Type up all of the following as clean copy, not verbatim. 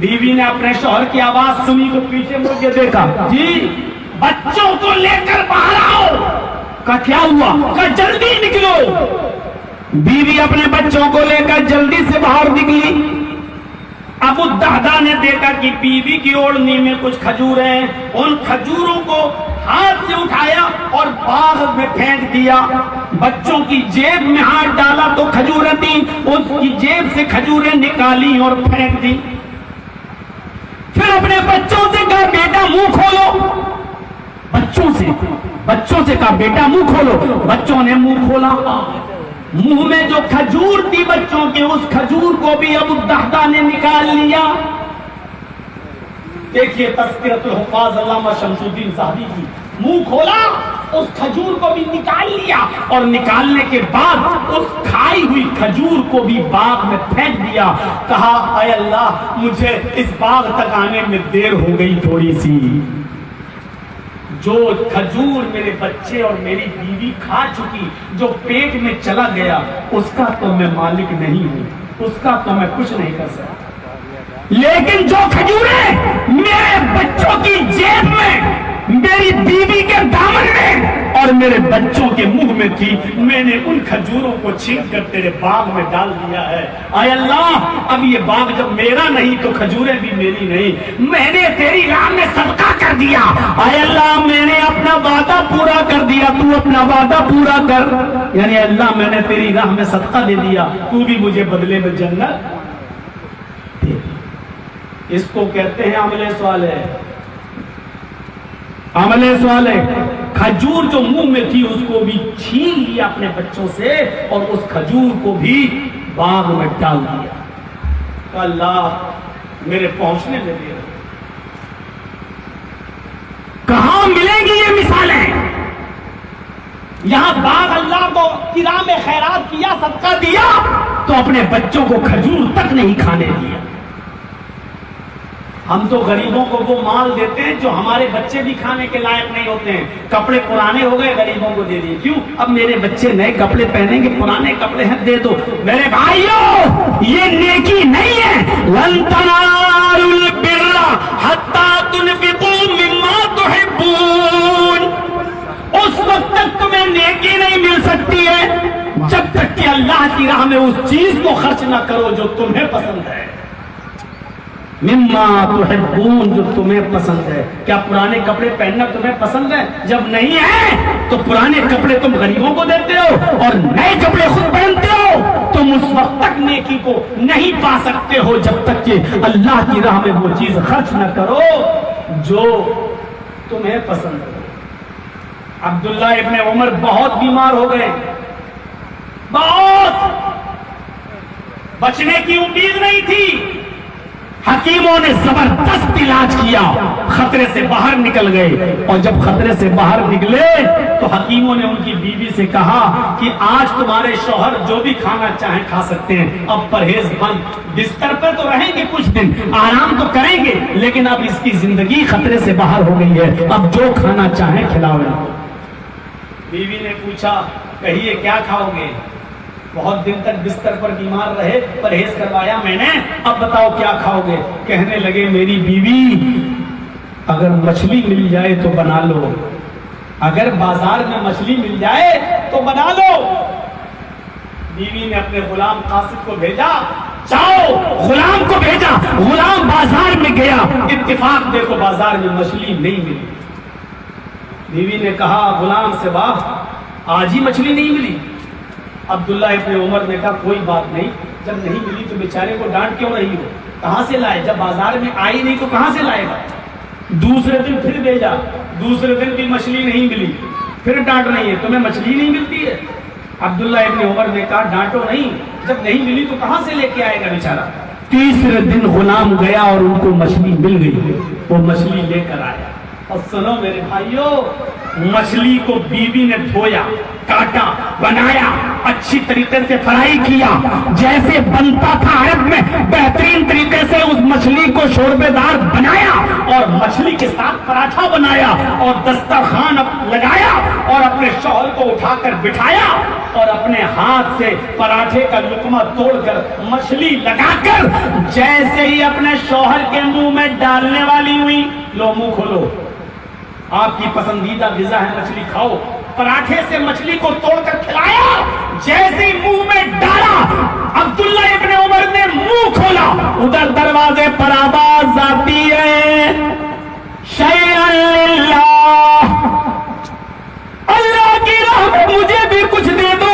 بیوی نے اپنے شوہر کی آواز سنی تو پیچھے مڑ کے دیکھا، جی بچوں کو لے کر باہر آؤ۔ کہا کیا ہوا؟ کہا جلدی نکلو۔ بیوی اپنے بچوں کو لے کر جلدی سے باہر نکلی۔ ابو الدہداء نے دیکھا کہ بیوی کی اوڑھنی میں کچھ کھجور ہیں، ان کھجوروں کو ہاتھ سے اٹھایا اور باغ میں پھینک دیا۔ بچوں کی جیب میں ہاتھ ڈالا تو کھجوریں تھیں، اس کی جیب سے کھجوریں نکالی اور پھینک دی۔ پھر اپنے بچوں سے کہا بیٹا منہ کھولو۔ بچوں سے کہا بیٹا منہ کھولو۔ بچوں نے منہ کھولا، منہ میں جو کھجور تھی بچوں کے، اس کھجور کو بھی ابو الدہداء نے نکال لیا۔ دیکھیے تذکرۃ الحفاظ علامہ شمس الدین ذہبی کی، منہ کھولا، اس کھجور کو بھی نکال لیا اور نکالنے کے بعد اس کھائی ہوئی کھجور کو بھی باغ میں پھینک دیا۔ کہا اے اللہ مجھے اس باغ تک آنے میں دیر ہو گئی تھوڑی سی، جو کھجور میرے بچے اور میری بیوی کھا چکی، جو پیٹ میں چلا گیا، اس کا تو میں مالک نہیں ہوں، اس کا تو میں کچھ نہیں کر سکتا، لیکن جو کھجوریں میرے بچوں کی جیب میں، میری بیوی کے دامن میں اور میرے بچوں کے منہ میں تھی، میں نے ان کھجوروں کو چھین کر تیرے باغ میں ڈال دیا ہے۔ اے اللہ اب یہ باغ جب میرا نہیں تو کھجوریں بھی میری نہیں، میں نے تیری راہ میں صدقہ کر دیا۔ اے اللہ میں نے اپنا وعدہ پورا کر دیا، تو اپنا وعدہ پورا کر، یعنی اللہ میں نے تیری راہ میں صدقہ دے دیا، تو بھی مجھے بدلے میں جنت دے دی۔ اس کو کہتے ہیں عمل صالح۔ عمل صالح، کھجور جو منہ میں تھی اس کو بھی چھین لیا اپنے بچوں سے اور اس کھجور کو بھی باغ میں ڈال دیا۔ کہ اللہ میرے پہنچنے میں دے رہے، کہاں ملیں گی یہ مثالیں؟ یہاں باغ اللہ کو کی راہ میں خیرات کیا، صدقہ دیا، تو اپنے بچوں کو کھجور تک نہیں کھانے دیا۔ ہم تو غریبوں کو وہ مال دیتے ہیں جو ہمارے بچے بھی کھانے کے لائق نہیں ہوتے ہیں۔ کپڑے پرانے ہو گئے غریبوں کو دے دیے، کیوں؟ اب میرے بچے نئے کپڑے پہنیں گے، پرانے کپڑے ہیں دے دو۔ میرے بھائیوں یہ نیکی نہیں ہے۔ لن تنالوا البر حتى تنفقوا مما تحبون۔ اس وقت تک تمہیں نیکی نہیں مل سکتی ہے جب تک کہ اللہ کی راہ میں اس چیز کو خرچ نہ کرو جو تمہیں پسند ہے۔ مما تحبون، جو تمہیں پسند ہے۔ کیا پرانے کپڑے پہننا تمہیں پسند ہے؟ جب نہیں ہے تو پرانے کپڑے تم غریبوں کو دیتے ہو اور نئے کپڑے خود پہنتے ہو۔ تم اس وقت تک نیکی کو نہیں پا سکتے ہو جب تک کہ اللہ کی راہ میں وہ چیز خرچ نہ کرو جو تمہیں پسند ہے۔ عبداللہ ابن عمر بہت بیمار ہو گئے، بہت، بچنے کی امید نہیں تھی۔ حکیموں نے زبردست علاج کیا، خطرے سے باہر نکل گئے، اور جب خطرے سے باہر نکلے تو حکیموں نے ان کی بیوی سے کہا کہ آج تمہارے شوہر جو بھی کھانا چاہیں کھا سکتے ہیں، اب پرہیز بند، بستر پر تو رہیں گے کچھ دن، آرام تو کریں گے، لیکن اب اس کی زندگی خطرے سے باہر ہو گئی ہے، اب جو کھانا چاہیں کھلاؤ۔ بیوی نے پوچھا کہیے کیا کھاؤ گے؟ بہت دن تک بستر پر بیمار رہے، پرہیز کروایا میں نے، اب بتاؤ کیا کھاؤ گے؟ کہنے لگے میری بیوی اگر مچھلی مل جائے تو بنا لو، اگر بازار میں مچھلی مل جائے تو بنا لو۔ بیوی نے اپنے غلام قاصد کو بھیجا، جاؤ، غلام کو بھیجا، غلام بازار میں گیا، اتفاق دیکھو بازار میں مچھلی نہیں ملی۔ بیوی نے کہا غلام سے واہ آج ہی مچھلی نہیں ملی۔ عبداللہ ابن عمر نے کہا کوئی بات نہیں، جب نہیں ملی تو بیچارے کو ڈانٹ کیوں رہی ہو؟ کہاں سے لائے؟ جب بازار میں آئی نہیں تو کہاں سے لائے گا؟ دوسرے دن پھر بھیجا، دوسرے دن بھی مچھلی نہیں ملی، پھر ڈانٹ رہی ہے تمہیں مچھلی نہیں ملتی ہے؟ عبداللہ ابن عمر نے کہا ڈانٹو نہیں، جب نہیں ملی تو کہاں سے لے کے آئے گا بیچارہ؟ تیسرے دن غلام گیا اور ان کو مچھلی مل گئی، وہ مچھلی لے کر آیا۔ اور سنو میرے بھائیوں، مچھلی کو بیوی نے دھویا، کاٹا، بنایا، اچھی طریقے سے فرائی کیا، جیسے بنتا تھا عرب میں بہترین طریقے سے اس مچھلی کو شوربے دار بنایا اور اور مچھلی کے ساتھ پراٹھا بنایا اور دسترخوان لگایا اور اپنے شوہر کو اٹھا کر بٹھایا اور اپنے ہاتھ سے پراٹھے کا لقمہ توڑ کر مچھلی لگا کر جیسے ہی اپنے شوہر کے منہ میں ڈالنے والی ہوئی، لو منہ کھولو، آپ کی پسندیدہ غذا ہے مچھلی کھاؤ، پراٹھے سے مچھلی کو توڑ کر کھلایا، جیسے ہی منہ میں ڈالا عبداللہ ابن عمر نے منہ کھولا، ادھر دروازے پر آواز آتی ہے شیئا للہ، اللہ کی راہ میں مجھے بھی کچھ دے دو،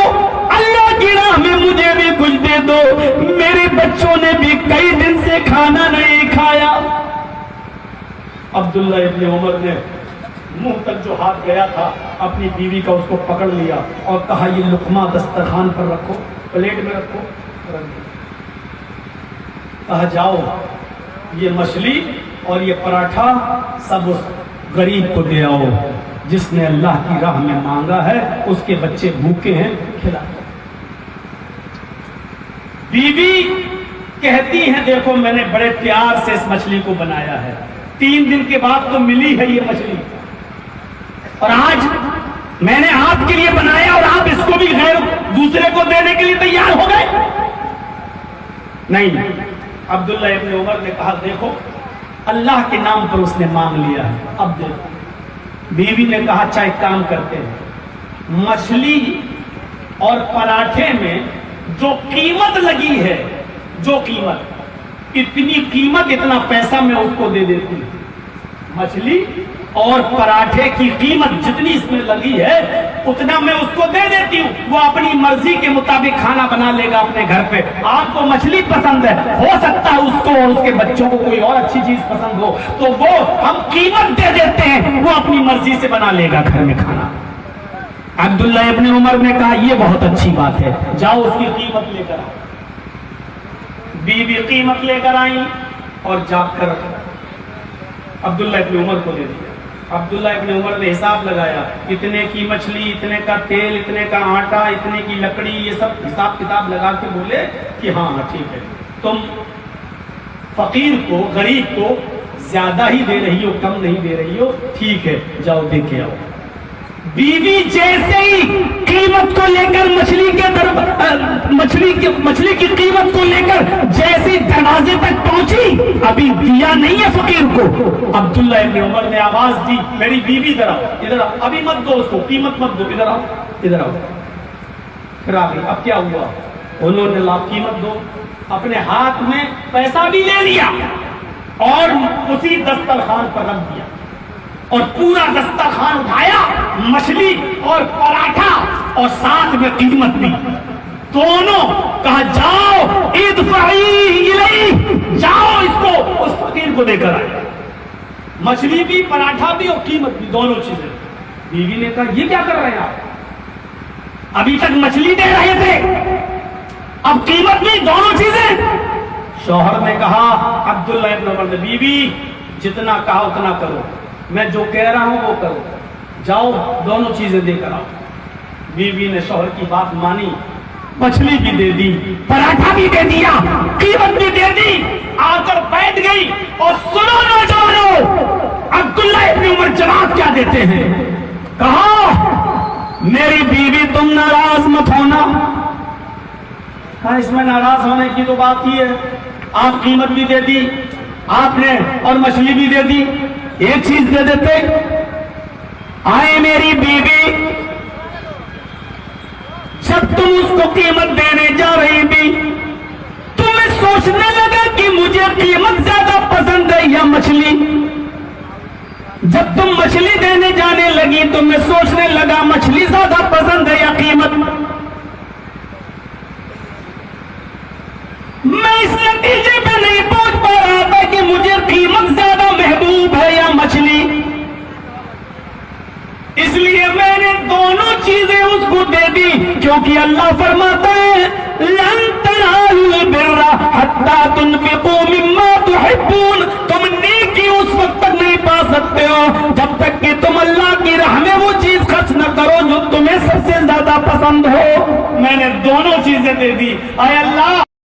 اللہ کی راہ میں مجھے بھی کچھ دے دو، میرے بچوں نے بھی کئی دن سے کھانا نہیں کھایا۔ عبداللہ ابن عمر نے منہ تک جو ہاتھ گیا تھا اپنی بیوی کا اس کو پکڑ لیا اور کہا یہ لقمہ دسترخوان پر رکھو، پلیٹ میں رکھو، کہا جاؤ یہ مچھلی اور یہ پراٹھا سب اس غریب کو دے آؤ جس نے اللہ کی راہ میں مانگا ہے، اس کے بچے بھوکے ہیں، کھلا۔ بیوی کہتی ہیں دیکھو میں نے بڑے پیار سے اس مچھلی کو بنایا ہے، 3 دن کے بعد تو ملی ہے یہ مچھلی، اور آج میں نے آپ کے لیے بنایا اور آپ اس کو بھی غیر دوسرے کو دینے کے لیے تیار ہو گئے؟ نہیں، عبداللہ ابن عمر نے کہا دیکھو اللہ کے نام پر اس نے مانگ لیا ہے، اب دیکھو۔ بیوی نے کہا اچھا ایک کام کرتے ہیں، مچھلی اور پراٹھے میں جو قیمت لگی ہے، جو قیمت، اتنی قیمت اتنا پیسہ میں اس کو دے دیتی ہوں، مچھلی اور پراٹھے کی قیمت جتنی اس میں لگی ہے اتنا میں اس کو دے دیتی ہوں، وہ اپنی مرضی کے مطابق کھانا بنا لے گا اپنے گھر پہ۔ آپ کو مچھلی پسند ہے، ہو سکتا ہے اس کو اور اس کے بچوں کو کوئی اور اچھی چیز پسند ہو، تو وہ ہم قیمت دے دیتے ہیں، وہ اپنی مرضی سے بنا لے گا گھر میں کھانا۔ عبداللہ ابن عمر نے کہا یہ بہت اچھی بات ہے، جاؤ اس کی قیمت لے کر آؤ۔ بیوی قیمت لے کر آئی اور جا کر عبداللہ ابن عمر کو دے دیا۔ عبداللہ ابن عمر نے حساب لگایا، اتنے کی مچھلی، اتنے کا تیل، اتنے کا آٹا، اتنے کی لکڑی، یہ سب حساب کتاب لگا کے بولے کہ ہاں ٹھیک ہے، تم فقیر کو، غریب کو زیادہ ہی دے رہی ہو، کم نہیں دے رہی ہو، ٹھیک ہے جاؤ دے کے آؤ۔ بیوی جیسے ہی قیمت کو لے کر مچھلی کی قیمت کو لے کر جیسے دروازے تک پہنچی، ابھی دیا نہیں ہے فقیر کو، عبداللہ ابن عمر نے آواز دی میری بیوی ادھر آؤ، ادھر آؤ، ابھی مت دو اس کو، قیمت مت دو، ادھر آؤ، ادھر آؤ۔ پھر آ گئی، اب کیا ہوا؟ انہوں نے لا قیمت دو، اپنے ہاتھ میں پیسہ بھی لے لیا اور اسی دسترخوان پر رکھ دیا، اور پورا دسترخوان اٹھایا، مچھلی اور پراٹھا اور ساتھ میں قیمت بھی، دونوں کہا جاؤ ادفعی الیہ، جاؤ اس کو اس فقیر کو دے کر آئے، مچھلی بھی، پراٹھا بھی اور قیمت بھی، دونوں چیزیں۔ بیوی نے کہا یہ کیا کر رہے ہیں آپ؟ ابھی تک مچھلی دے رہے تھے، اب قیمت بھی، دونوں چیزیں۔ شوہر نے کہا، عبداللہ ابن عمر نے، بیوی جتنا کہا اتنا کرو، میں جو کہہ رہا ہوں وہ کرو، جاؤ دونوں چیزیں دے کر آؤ۔ بیوی نے شوہر کی بات مانی، مچھلی بھی دے دی، پراٹھا بھی دے دیا، قیمت بھی دے دی، آ کر بیٹھ گئی۔ اور سنو نوجوانوں، عبداللہ ابن عمر جواب کیا دیتے ہیں؟ کہا میری بیوی تم ناراض مت ہونا۔ کہا اس میں ناراض ہونے کی تو بات ہی ہے، آپ قیمت بھی دے دی آپ نے اور مچھلی بھی دے دی، ایک چیز دے دیتے۔ آئے میری بیوی، جب تم اس کو قیمت دینے جا رہی تھی تمہیں سوچنے لگا کہ مجھے قیمت زیادہ پسند ہے یا مچھلی؟ جب تم مچھلی دینے جانے لگی تو میں سوچنے لگا مچھلی زیادہ پسند ہے یا قیمت؟ میں اس نتیجے پہ نہیں پہنچ پا رہا تھا کہ مجھے قیمت زیادہ محبوب ہے یا مچھلی، اس لیے میں نے دونوں چیزیں اس کو دے دی، کیونکہ اللہ فرماتا ہے لن تنالوا البر حتى تنفقوا مما تحبون، تم نیکی اس وقت تک نہیں پا سکتے ہو جب تک کہ تم اللہ کی راہ میں وہ چیز خرچ نہ کرو جو تمہیں سب سے زیادہ پسند ہو۔ میں نے دونوں چیزیں دے دی، اے اللہ